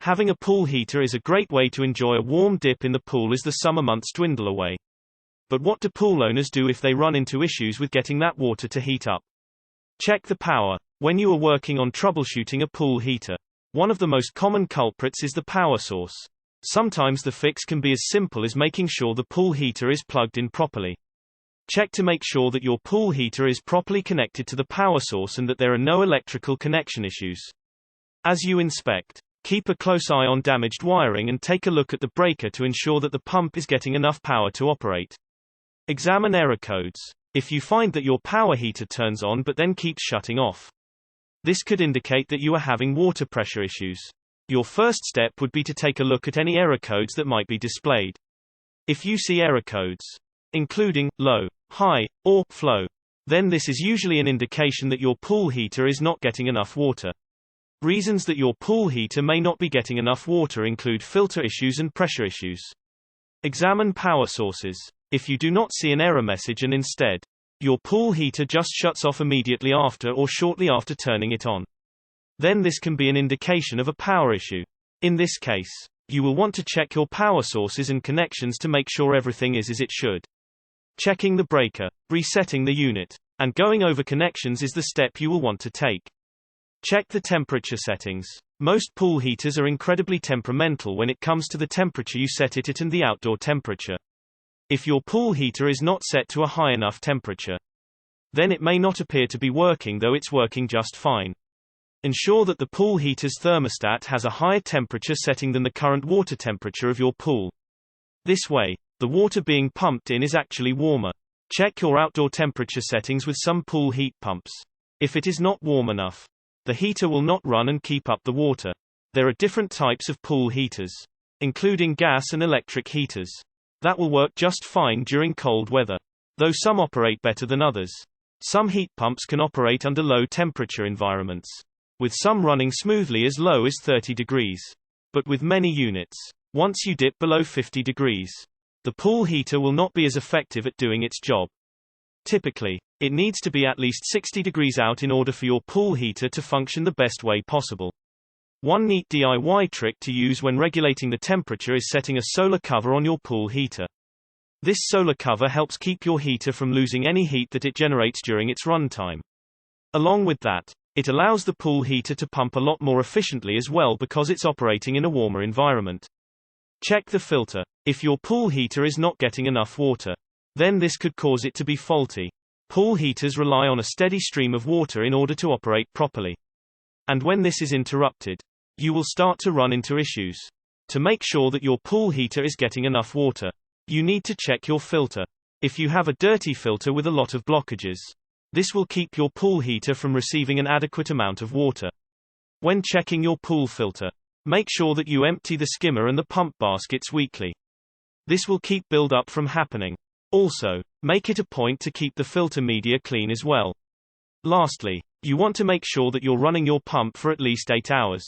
Having a pool heater is a great way to enjoy a warm dip in the pool as the summer months dwindle away. But what do pool owners do if they run into issues with getting that water to heat up? Check the power. When you are working on troubleshooting a pool heater, one of the most common culprits is the power source. Sometimes the fix can be as simple as making sure the pool heater is plugged in properly. Check to make sure that your pool heater is properly connected to the power source and that there are no electrical connection issues. As you inspect, keep a close eye on damaged wiring and take a look at the breaker to ensure that the pump is getting enough power to operate. Examine error codes. If you find that your power heater turns on but then keeps shutting off, this could indicate that you are having water pressure issues. Your first step would be to take a look at any error codes that might be displayed. If you see error codes, including low, high, or flow, then this is usually an indication that your pool heater is not getting enough water. Reasons that your pool heater may not be getting enough water include filter issues and pressure issues. Examine power sources. If you do not see an error message and instead, your pool heater just shuts off immediately after or shortly after turning it on, then this can be an indication of a power issue. In this case, you will want to check your power sources and connections to make sure everything is as it should. Checking the breaker, resetting the unit, and going over connections is the step you will want to take. Check the temperature settings. Most pool heaters are incredibly temperamental when it comes to the temperature you set it at and the outdoor temperature. If your pool heater is not set to a high enough temperature, then it may not appear to be working, though it's working just fine. Ensure that the pool heater's thermostat has a higher temperature setting than the current water temperature of your pool. This way, the water being pumped in is actually warmer. Check your outdoor temperature settings with some pool heat pumps. If it is not warm enough, the heater will not run and keep up the water. There are different types of pool heaters, including gas and electric heaters, that will work just fine during cold weather, though some operate better than others. Some heat pumps can operate under low temperature environments, with some running smoothly as low as 30 degrees. But with many units, once you dip below 50 degrees, the pool heater will not be as effective at doing its job. Typically, it needs to be at least 60 degrees out in order for your pool heater to function the best way possible. One neat DIY trick to use when regulating the temperature is setting a solar cover on your pool heater. This solar cover helps keep your heater from losing any heat that it generates during its runtime. Along with that, it allows the pool heater to pump a lot more efficiently as well because it's operating in a warmer environment. Check the filter. If your pool heater is not getting enough water, then this could cause it to be faulty. Pool heaters rely on a steady stream of water in order to operate properly. And when this is interrupted, you will start to run into issues. To make sure that your pool heater is getting enough water, you need to check your filter. If you have a dirty filter with a lot of blockages, this will keep your pool heater from receiving an adequate amount of water. When checking your pool filter, make sure that you empty the skimmer and the pump baskets weekly. This will keep build-up from happening. Also, make it a point to keep the filter media clean as well. Lastly, you want to make sure that you're running your pump for at least 8 hours.